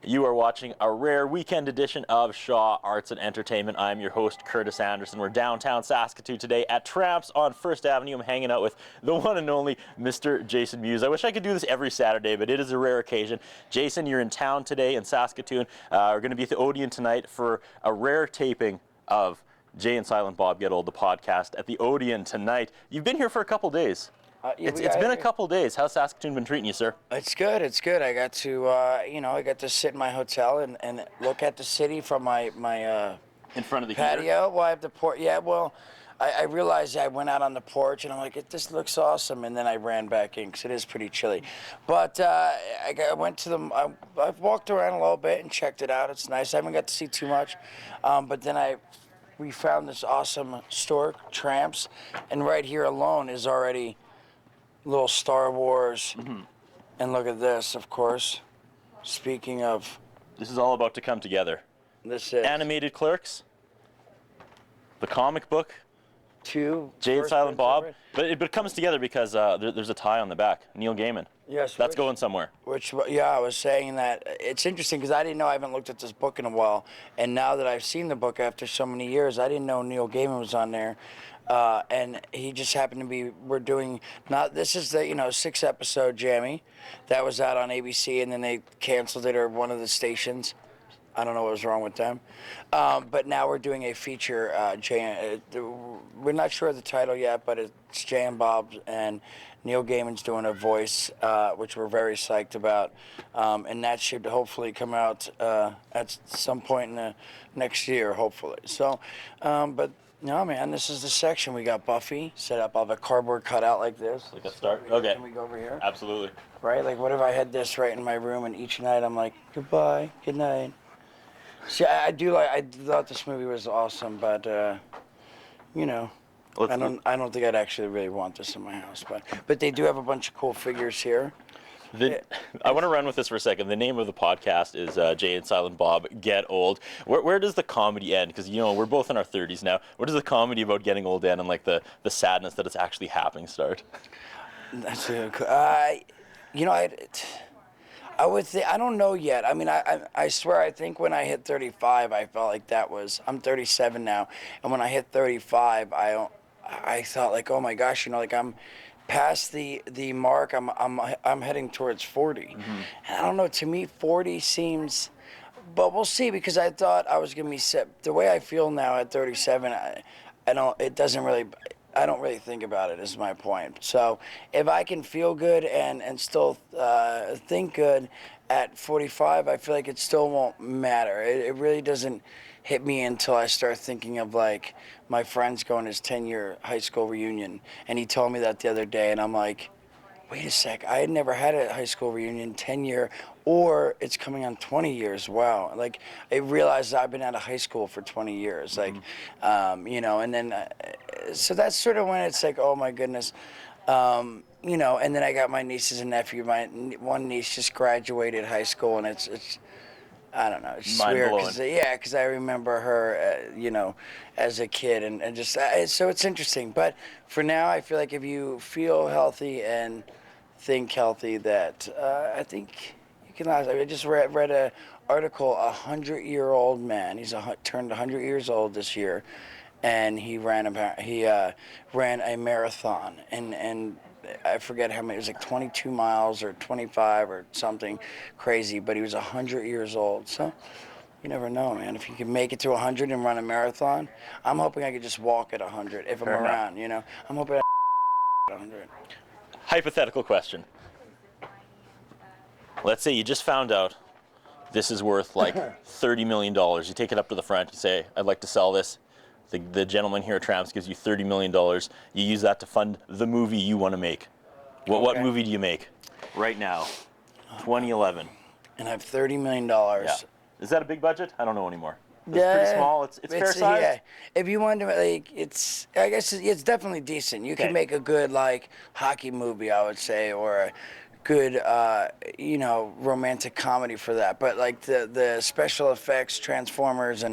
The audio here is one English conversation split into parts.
You are watching a rare weekend edition of Shaw Arts and Entertainment. I'm your host, Curtis Anderson. We're downtown Saskatoon today at Tramps on First Avenue. I'm hanging out with the one and only Mr. Jason Mewes. I wish I could do this every Saturday, but it is a rare occasion. Jason, you're in town today in Saskatoon. We're going to be at the Odeon tonight for a rare taping of Jay and Silent Bob Get Old, the podcast, at the Odeon tonight. You've been here for a couple days. It's been a couple days. How's Saskatoon been treating you, sir? It's good. It's good. I got to, I got to sit in my hotel and look at the city from my In front of the patio. heater? Well, I have the porch. Yeah, well, I realized I went out on the porch and I'm like, this looks awesome. And then I ran back in because it is pretty chilly. But I went to I've walked around a little bit and checked it out. It's nice. I haven't got to see too much. But then we found this awesome store, Tramps, and right here alone is already little Star Wars, and look at this, of course. Speaking of, This is all about to come together. this is Animated Clerks, the comic book, two. Jay and first Silent prints Bob, of it. but it comes together because there's a tie on the back, Neil Gaiman. Yes, That's going somewhere. I was saying that it's interesting because I didn't know. I haven't looked at this book in a while, and now that I've seen the book after so many years, I didn't know Neil Gaiman was on there. And he just happened to be, this is the, 6-episode Jammy that was out on ABC, and then they canceled it, or one of the stations. I don't know what was wrong with them. But now we're doing a feature, we're not sure of the title yet, but it's Jay and Bob, and Neil Gaiman's doing a voice, which we're very psyched about. And that should hopefully come out at some point in the next year, hopefully. So, but no, man, this is the section. We got Buffy set up. I'll have a cardboard cutout like this. Like a start? Okay. Can we go over here? Absolutely. Right? Like, what if I had this right in my room, and each night I'm like, goodbye, good night. See, I thought this movie was awesome, but, I don't think I'd actually really want this in my house. But they do have a bunch of cool figures here. I want to run with this for a second. The name of the podcast is Jay and Silent Bob Get Old. Where does the comedy end? Because, we're both in our 30s now. Where does the comedy about getting old end, and like the sadness that it's actually happening start? That's I would think, I don't know yet. I mean, I swear, I think when I hit 35, I felt like I'm 37 now, and when I hit 35, I thought like, oh my gosh, like I'm past the mark. I'm heading towards 40, and I don't know. To me, 40 seems, but we'll see, because I thought I was gonna be set. The way I feel now at 37, I don't really think about it, is my point. So if I can feel good and still think good at 45, I feel like it still won't matter. It really doesn't hit me until I start thinking of, like, my friend's going his 10-year high school reunion, and he told me that the other day, and I'm like, wait a sec, I had never had a high school reunion 10-year, or it's coming on 20 years. Wow. Like, I realized I've been out of high school for 20 years. Like, and then, so that's sort of when it's like, oh my goodness. And then I got my nieces and nephew. My one niece just graduated high school, and it's I don't know, it's weird. Because I remember her, as a kid, and just, so it's interesting. But for now, I feel like if you feel healthy and think healthy, that I think you can last. I just read an article, 100-year-old man, he's turned 100 years old this year, and he ran a marathon, and I forget how many, it was like 22 miles or 25 or something crazy, but he was 100 years old. So you never know, man. If you can make it to 100 and run a marathon, I'm hoping I could just walk at 100 if I'm around, I'm hoping I at 100. Hypothetical question. Let's say you just found out this is worth like $30 million. You take it up to the front, you say, I'd like to sell this. The gentleman here at Tramps gives you $30 million. You use that to fund the movie you want to make. What movie do you make right now, 2011? And I have $30 million. Yeah. Is that a big budget? I don't know anymore. It's pretty small. It's fair size. Yeah. If you want to, like, I guess it's definitely decent. You can make a good, like, hockey movie, I would say, or a good, romantic comedy for that. But like the special effects, Transformers,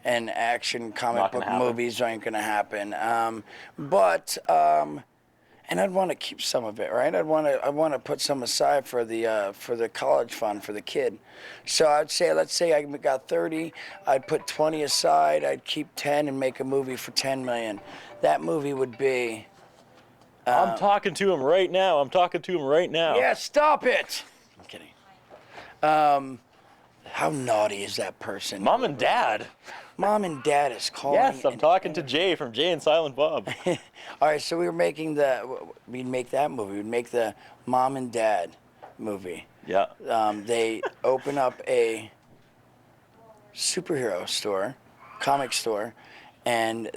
and action comic book movies aren't going to happen. and I'd want to keep some of it, right? I want to put some aside for the college fund for the kid. So I'd say, let's say I got 30, I'd put 20 aside, I'd keep 10 and make a movie for 10 million. That movie would be. I'm talking to him right now. I'm talking to him right now. Yeah, stop it. I'm kidding. How naughty is that person? Mom and Dad. Mom and Dad is calling. Yes, I'm talking to Jay from Jay and Silent Bob. All right, so we'd make that movie. We'd make the Mom and Dad movie. Yeah. They open up a superhero store, comic store, and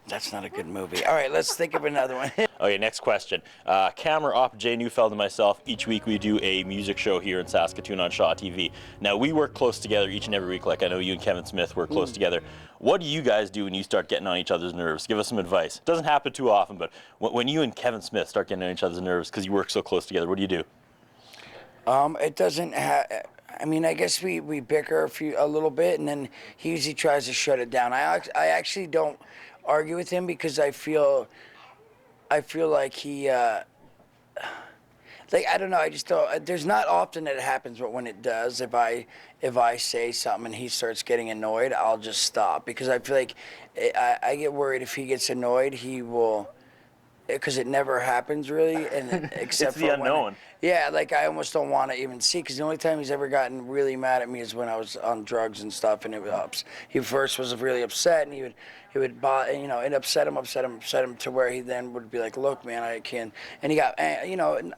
that's not a good movie. All right, let's think of another one. Okay, next question. Camera op, Jay Neufeld and myself, each week we do a music show here in Saskatoon on Shaw TV. Now, we work close together each and every week, like I know you and Kevin Smith work close together. What do you guys do when you start getting on each other's nerves? Give us some advice. It doesn't happen too often, but when you and Kevin Smith start getting on each other's nerves because you work so close together, what do you do? It doesn't I mean, I guess we bicker a little bit, and then he usually tries to shut it down. I actually don't argue with him because I feel like he like, I don't know, I just don't. There's not often that it happens, but when it does, if I say something and he starts getting annoyed, I'll just stop, because I feel like I get worried if he gets annoyed, he will. Because it never happens really, and except it's the unknown. Yeah, like I almost don't want to even see, because the only time he's ever gotten really mad at me is when I was on drugs and stuff, and he first was really upset, and he would it upset him to where he then would be like, look, man, I can't, and he got, I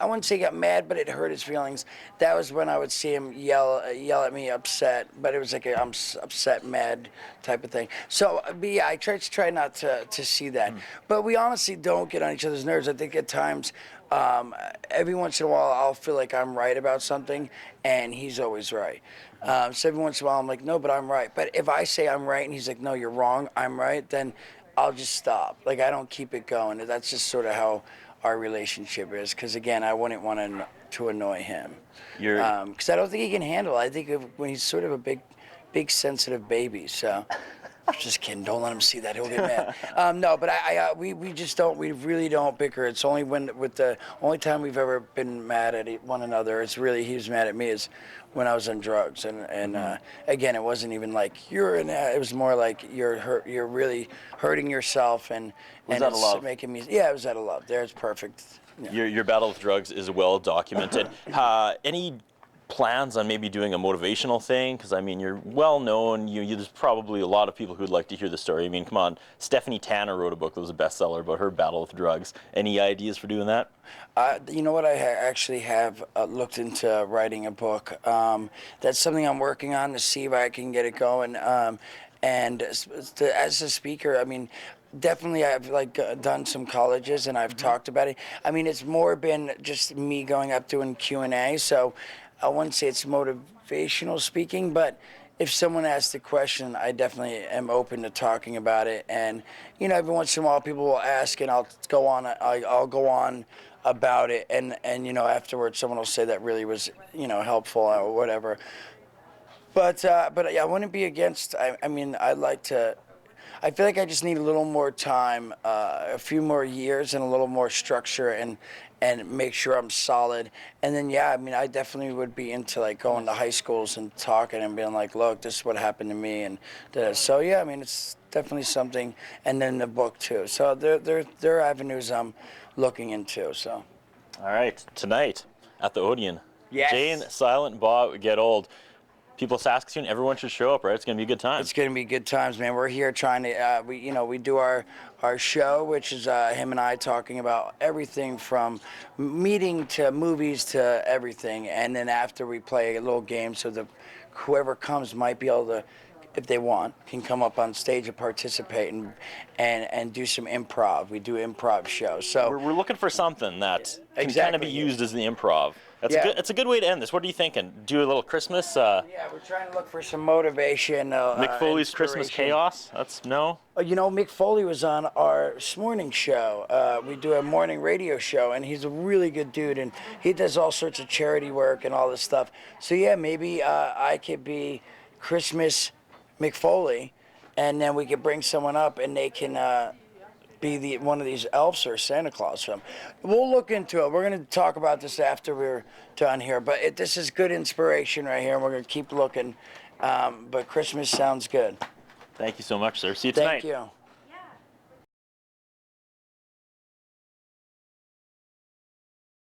wouldn't say he got mad, but it hurt his feelings. That was when I would see him yell at me, upset, but it was like I'm upset, mad type of thing. So, but yeah, I try not to see that, but we honestly don't get on each other's nerves. I think at times, every once in a while, I'll feel like I'm right about something, and he's always right. So every once in a while, I'm like, no, but I'm right. But if I say I'm right, and he's like, no, you're wrong, I'm right, then I'll just stop. Like, I don't keep it going. That's just sort of how our relationship is. Because again, I wouldn't want to annoy him. Because I don't think he can handle it. I think when he's sort of a big sensitive baby. So. Just kidding. Don't let him see that. He'll get mad. No, but we just don't. We really don't bicker. It's only the only time we've ever been mad at one another. It's really he was mad at me is when I was on drugs, and again, it wasn't even like it was more like you're really hurting yourself, and Was that it's a love? making me. Yeah, it was out of love. There's perfect. Yeah. Your battle with drugs is well documented. Any plans on maybe doing a motivational thing? Because I mean, you're well known. There's probably a lot of people who'd like to hear the story. I mean, come on, Stephanie Tanner wrote a book that was a bestseller about her battle with drugs. Any ideas for doing that? You know what? I actually have looked into writing a book. That's something I'm working on to see if I can get it going. And as a speaker, I mean, definitely I've done some colleges and I've talked about it. I mean, it's more been just me going up doing Q&A. So I wouldn't say it's motivational speaking, but if someone asks a question, I definitely am open to talking about it. And every once in a while, people will ask, and I'll go on about it. And afterwards, someone will say that really was helpful or whatever. But yeah, I wouldn't be against. I mean, I feel like I just need a little more time, a few more years, and a little more structure, and make sure I'm solid. And then, yeah, I mean, I definitely would be into going to high schools and talking and being like, look, this is what happened to me. And so, yeah, I mean, it's definitely something. And then the book, too. So there are avenues I'm looking into. So. All right, tonight at the Odeon, Yes. Jay and Silent Bob Get Old. People of Saskatoon, everyone should show up, right? It's going to be a good time. It's going to be good times, man. We're here trying to, we do our show, which is him and I talking about everything from meeting to movies to everything. And then after we play a little game so that whoever comes might be able to, if they want, can come up on stage and participate and do some improv. We do improv shows. So we're looking for something that can Exactly. kind of be used as the improv. It's a good way to end this. What are you thinking? Do a little Christmas? Yeah, we're trying to look for some motivation. Mick Foley's Christmas inspiration. Chaos? That's no? Mick Foley was on our morning show. We do a morning radio show, and he's a really good dude, and he does all sorts of charity work and all this stuff. So yeah, maybe I could be Christmas Mick Foley, and then we could bring someone up, and they can be one of these elves or Santa Claus for them. We'll look into it. We're going to talk about this after we're done here. But this is good inspiration right here, and we're going to keep looking. But Christmas sounds good. Thank you so much, sir. See you tonight. Thank you.